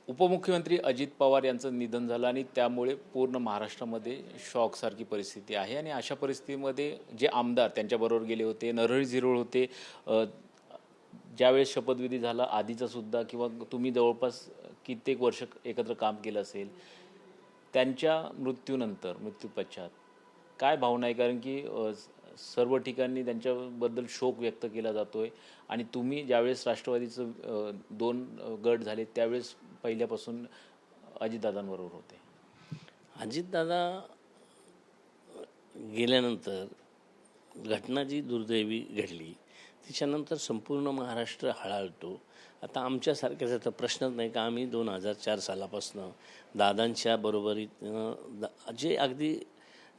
उपमुख्यमंत्री अजित पवार यांचं निधन झालं आणि त्यामुळे पूर्ण महाराष्ट्रामध्ये शॉकसारखी परिस्थिती आहे आणि अशा परिस्थितीमध्ये जे आमदार त्यांच्याबरोबर गेले होते, नरहरी झिरोळ होते, ज्यावेळेस शपथविधी झाला आधीचा सुद्धा किंवा तुम्ही जवळपास कित्येक वर्ष एकत्र काम केलं असेल, त्यांच्या मृत्यूनंतर मृत्यूपश्चात काय भावना आहे? कारण की सर्व ठिकाणी त्यांच्याबद्दल शोक व्यक्त केला जातोय आणि तुम्ही ज्यावेळेस राष्ट्रवादीचं दोन गट झाले त्यावेळेस पहिल्यापासून अजितदादांबरोबर होते. अजितदादा गेल्यानंतर घटना जी दुर्दैवी घडली त्याच्यानंतर संपूर्ण महाराष्ट्र हळहळतो. आता आमच्यासारख्याचा तर प्रश्नच नाही का आम्ही 2004 सालापासून दादांच्या बरोबरीत जे अगदी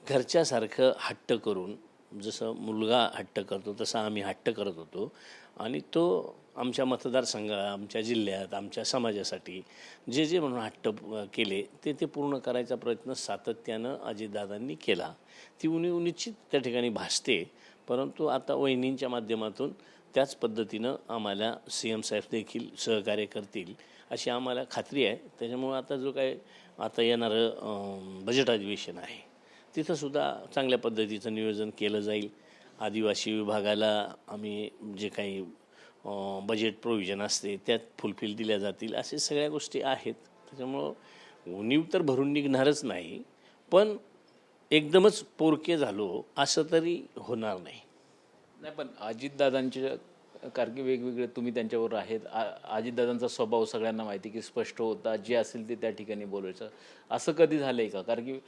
घरच्यासारखं हट्ट करून, जसं मुलगा हट्ट करतो तसा आम्ही हट्ट करत होतो आणि तो आमच्या मतदारसंघात, आमच्या जिल्ह्यात, आमच्या समाजासाठी जे जे म्हणून हट्ट केले ते पूर्ण करायचा प्रयत्न सातत्यानं अजितदादांनी केला. ती उणीव निश्चित त्या ठिकाणी भासते, परंतु आता वहिनींच्या माध्यमातून त्याच पद्धतीनं आम्हाला CM साहेब देखील सहकार्य करतील अशी आम्हाला खात्री आहे. त्याच्यामुळं आता जो काय आता येणारं बजेट अधिवेशन आहे तिथंसुद्धा चांगल्या पद्धतीचं नियोजन केलं जाईल. आदिवासी विभागाला आम्ही जे काही बजेट प्रोव्हिजन असते त्यात फुलफिल दिल्या जातील, असे सगळ्या गोष्टी आहेत. त्याच्यामुळं उणीव तर भरून निघणारच नाही, पण एकदमच पोरके झालो असं तरी होणार नाही. नाही, पण अजितदादांचे कारण की वेगवेगळे तुम्ही त्यांच्याबरोबर आहेत. अजितदादांचा स्वभाव सगळ्यांना माहिती की स्पष्ट होता, जे असेल ते त्या ठिकाणी बोलायचं. असं कधी झालं आहे का? कारण की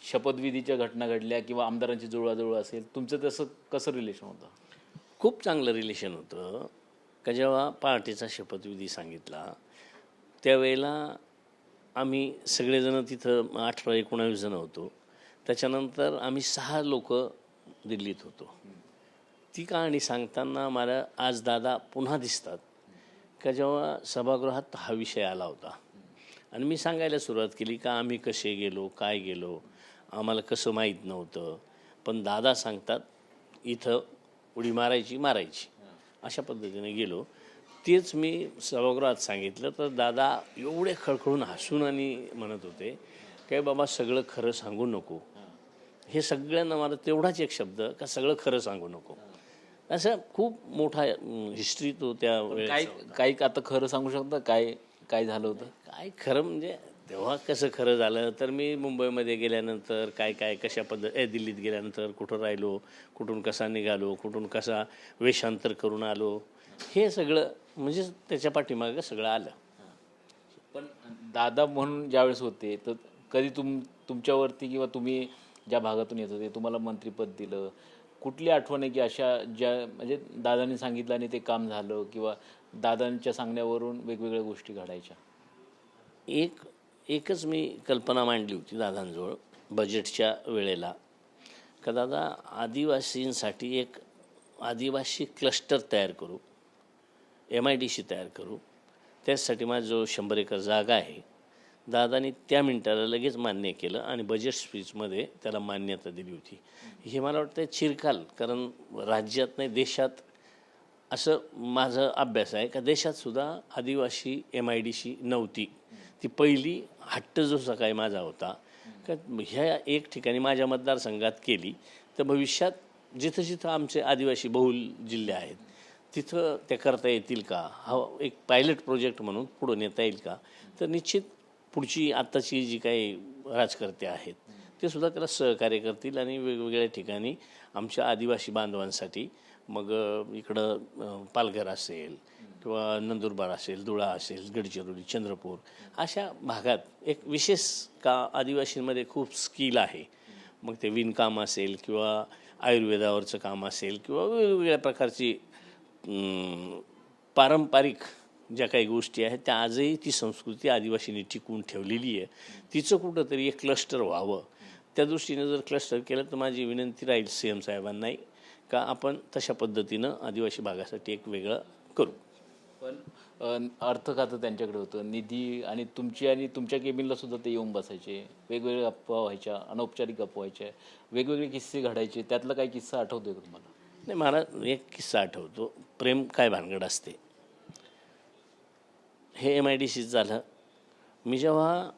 शपथविधीच्या घटना घडल्या किंवा आमदारांची जुळवाजुळव असेल, तुमचं तसं कसं रिलेशन होतं? खूप चांगलं रिलेशन होतं. का जेव्हा पार्टीचा शपथविधी सांगितला त्यावेळेला आम्ही सगळेजण तिथं 18-19 जण होतो. त्याच्यानंतर आम्ही 6 लोक दिल्लीत होतो. ती कहाणी सांगताना मला आज दादा पुन्हा दिसतात का जेव्हा सभागृहात हा विषय आला होता आणि मी सांगायला सुरुवात केली का आम्ही कसे गेलो, काय गेलो, आम्हाला कसं माहीत नव्हतं, पण दादा सांगतात इथं उडी मारायची अशा पद्धतीने गेलो. तेच मी सभागृहात सांगितलं तर दादा एवढे खळखळून हसून आणि म्हणत होते काय बाबा सगळं खरं सांगू नको. हे सगळ्यांना मला तेवढाच एक शब्द का सगळं खरं सांगू नको. असं खूप मोठा हिस्ट्री तो त्या काही आता खरं सांगू शकता काय काय झालं होतं? काय खरं म्हणजे तेव्हा कसं खरं झालं तर मी मुंबईमध्ये गेल्यानंतर काय कशा दिल्लीत गेल्यानंतर कुठं राहिलो, कुठून कसा निघालो, कुठून कसा वेषांतर करून आलो, हे सगळं म्हणजे त्याच्या पाठीमागं सगळं आलं. पण दादा म्हणून ज्यावेळेस होते तर कधी तुमच्यावरती किंवा तुम्ही ज्या भागातून येत होते तुम्हाला मंत्रिपद दिलं, कुठली आठवण आहे की अशा ज्या म्हणजे दादांनी सांगितलं आणि ते काम झालं किंवा दादांच्या सांगण्यावरून वेगवेगळ्या गोष्टी घडायच्या? एकच मी कल्पना मांडली होती दादांजवळ बजेटच्या वेळेला का दादा आदिवासींसाठी एक आदिवासी क्लस्टर तयार करू, MIDC तयार करू. त्याचसाठी माझं 100 एकर जागा आहे. दादानी त्या मिनिटाला लगेच मान्य केलं आणि बजेट स्पीचमध्ये त्याला मान्यता दिली होती. हे मला वाटतं चिरकाल, कारण राज्यात नाही देशात असं माझा अभ्यास आहे का देशातसुद्धा आदिवासी MIDC नव्हती. ती पहिली हट्ट जो सकाळी माझा होता का ह्या एक ठिकाणी माझ्या मतदारसंघात केली तर भविष्यात जिथं जिथं आमचे आदिवासी बहुल जिल्हे आहेत तिथं ते करता येतील का, हा एक पायलट प्रोजेक्ट म्हणून पुढं नेता येईल का. तर निश्चित पुढची आत्ताची जी काही राजकर्ते आहेत ते सुद्धा त्याला सहकार्य करतील आणि वेगवेगळ्या ठिकाणी आमच्या आदिवासी बांधवांसाठी मग इकडं पालघर असेल किंवा नंदुरबार असेल, धुळा असेल, गडचिरोली, चंद्रपूर अशा भागात एक विशेष का आदिवासींमध्ये खूप स्किल आहे. मग ते विणकाम असेल किंवा आयुर्वेदावरचं काम असेल किंवा वेगवेगळ्या प्रकारची पारंपरिक ज्या काही गोष्टी आहेत त्या आजही ती संस्कृती आदिवासींनी टिकवून ठेवलेली आहे. तिचं कुठंतरी एक क्लस्टर व्हावं. त्या दृष्टीने जर क्लस्टर केलं तर माझी विनंती राहील CM साहेबांनाही का आपण तशा पद्धतीनं आदिवासी भागासाठी एक वेगळं करू. पण अर्थ खातं त्यांच्याकडे होतं, निधी, आणि तुमच्या केबिनला सुद्धा ते येऊन बसायचे, वेगवेगळ्या गप्पा व्हायच्या, अनौपचारिक गप्पा व्हायच्या, वेगवेगळे किस्से घडायचे. त्यातला काही किस्सा आठवतोय का तुम्हाला? नाही, मला एक किस्सा आठवतो. प्रेम काय भानगड असते. हे MIDC झालं. मी जेव्हा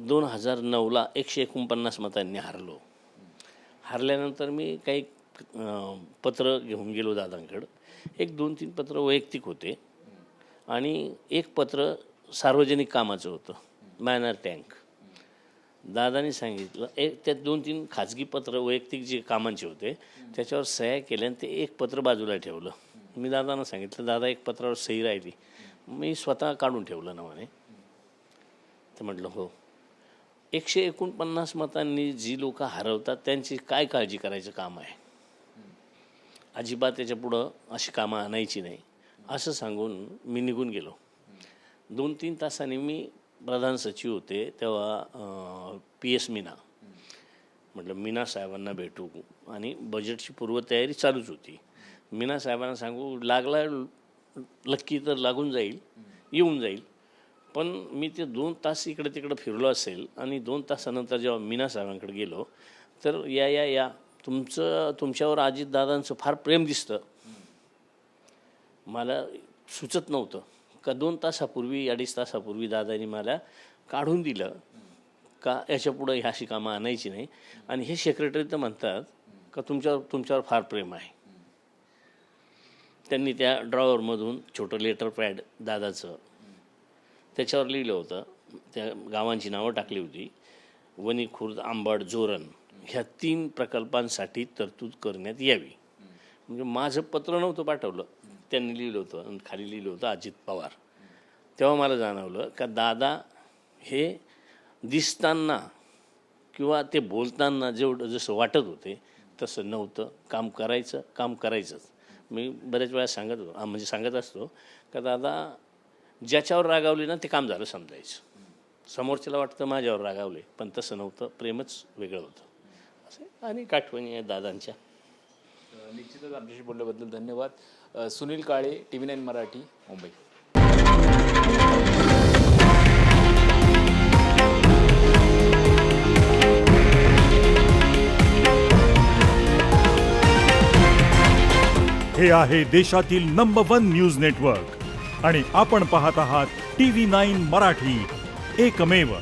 2009ला 149 मतांनी हरल्यानंतर मी काही पत्र घेऊन गेलो दादांकडं. 1-2-3 पत्र वैयक्तिक होते आणि एक पत्र सार्वजनिक कामाचं होतं, मॅनर टँक. दादानी सांगितलं त्यात 2-3 खाजगी पत्र वैयक्तिक जे कामांचे होते त्याच्यावर सह्या केल्या आणि ते एक पत्र बाजूला ठेवलं. मी दादांना सांगितलं, दादा एक पत्रावर सही राहिली, मी स्वतः काढून ठेवलं ना म्हणे. तर म्हटलं हो. 149 मतांनी जी लोक हरवतात त्यांची काय काळजी करायचं काम आहे, अजिबात त्याच्या पुढं अशी कामं आणायची नाही असं सांगून मी निघून गेलो. 2-3 तासांनी मी प्रधान सचिव होते तेव्हा PS मीना, म्हटलं मीना साहेबांना भेटू आणि बजेटची पूर्वतयारी चालूच होती. मीना साहेबांना सांगू लागला लक्की तर लागून जाईल, येऊन जाईल. पण मी ते 2 तास इकडे तिकडे फिरलो असेल आणि 2 तासानंतर जेव्हा मीना साहेबांकडे गेलो तर या तुमच्यावर अजितदादांचं फार प्रेम दिसतं. मला सुचत नव्हतं का 2 तासापूर्वी 2.5 तासापूर्वी दादांनी मला काढून दिलं का याच्यापुढं ह्याशी कामं आणायची नाही. आणि हे सेक्रेटरी तर म्हणतात का तुमच्यावर फार प्रेम आहे. त्यांनी त्या ड्रॉवरमधून छोटं लेटर पॅड दादाचं त्याच्यावर लिहिलं होतं, त्या गावांची नावं टाकली होती. वणी, खुर्द, आंबड, जोरण ह्या 3 प्रकल्पांसाठी तरतूद करण्यात यावी. म्हणजे माझं पत्र नव्हतं पाठवलं, त्यांनी लिहिलं होतं आणि खाली लिहिलं होतं अजित पवार. तेव्हा मला जाणवलं का दादा हे दिसताना किंवा ते बोलताना जेवढं जसं वाटत होते तसं नव्हतं. काम करायचंच. मी बऱ्याच वेळा सांगत असतो का दादा ज्याच्यावर रागावले ना ते काम झालं समजायचं. समोरच्याला वाटतं माझ्यावर रागावले, पण तसं नव्हतं, प्रेमच वेगळं होतं. असं अनेक आठवणी आहेत दादांच्या. निश्चितच आमच्याशी बोलल्याबद्दल धन्यवाद. सुनील काळे, TV9 मराठी, मुंबई. हे आहे देशातील नंबर 1 न्यूज नेटवर्क आणि आपण पाहत आहात TV9 मराठी, एकमेव.